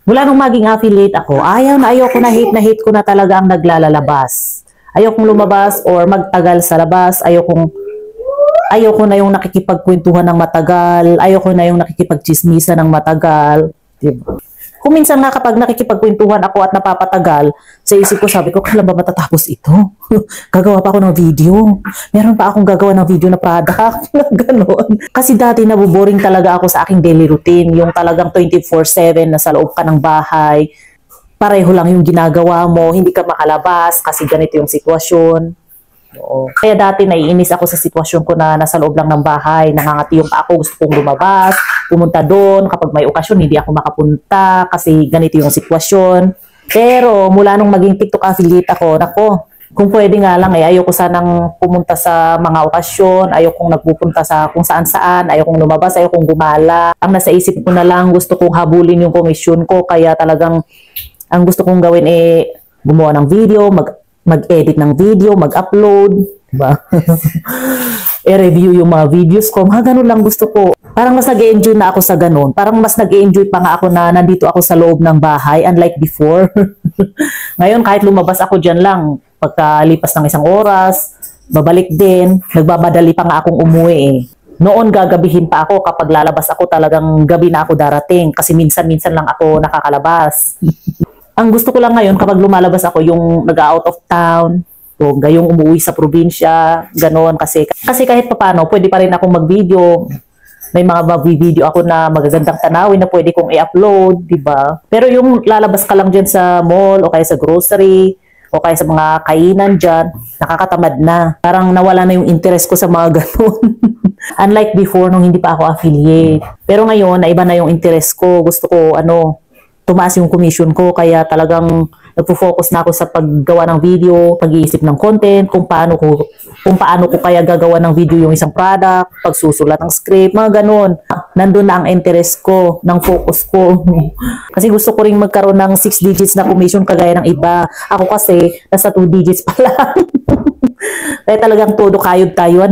Mula nung maging affiliate ako, ayaw ko na hate ko na talaga ang naglalabas. Ayaw kong lumabas or magtagal sa labas. Ayaw ko na yung nakikipagkwentuhan ng matagal. Ayaw ko na yung nakikipagchismisa ng matagal. Diba? Kung minsan nga kapag nakikipagkwentuhan ako at napapatagal, sa isip ko sabi ko, kailan ba matatapos ito? Gagawa pa ako ng video. Meron pa akong gagawa ng video na product. Ganon. Kasi dati nabuboring talaga ako sa aking daily routine. Yung talagang 24/7 na sa loob ka ng bahay. Pareho lang yung ginagawa mo. Hindi ka makalabas kasi ganito yung sitwasyon. Oo. Kaya dati naiinis ako sa sitwasyon ko na nasa loob lang ng bahay, nangangati yung ako, gusto kong lumabas, pumunta doon, kapag may okasyon hindi ako makapunta kasi ganito yung sitwasyon. Pero mula nung maging TikTok affiliate ako, nako, kung pwede nga lang ayoko sanang pumunta sa mga okasyon, ayokong nagpupunta sa kung saan-saan, ayokong lumabas, ayokong gumala. Ang nasa isip ko na lang, gusto kong habulin yung komisyon ko, kaya talagang ang gusto kong gawin gumawa ng video, mag-edit ng video, mag-upload, diba? I-review yung mga videos ko. Ganun lang gusto ko. Parang mas nag-e-enjoy na ako sa ganun. Parang mas nag-e-enjoy pa nga ako na nandito ako sa loob ng bahay, unlike before. Ngayon, kahit lumabas ako dyan lang, pagkalipas ng isang oras, babalik din, nagbabadali pa nga akong umuwi . Noon gagabihin pa ako kapag lalabas ako, talagang gabi na ako darating kasi minsan-minsan lang ako nakakalabas. Ang gusto ko lang ngayon kapag lumalabas ako yung nag-out of town, o gayong umuwi sa probinsya, ganoon kasi kahit papaano pwede pa rin akong mag-video. May mga video ako na magagandang tanawin na pwede kong i-upload, di ba? Pero yung lalabas ka lang diyan sa mall o kaya sa grocery o kaya sa mga kainan diyan, nakakatamad na. Parang nawala na yung interest ko sa mga ganoon. Unlike before nung hindi pa ako affiliate. Pero ngayon, naiba na yung interest ko. Gusto ko tumaas yung commission ko, kaya talagang nagpo-focus na ako sa paggawa ng video, pag-iisip ng content, kung paano ko kaya gagawa ng video yung isang product, pagsusulat ng script, mga ganun. Nandun na ang interest ko, ng focus ko. Kasi gusto ko ring magkaroon ng 6 digits na commission kagaya ng iba. Ako kasi, nasa 2 digits pa lang. Kaya talagang todo kayod tayo,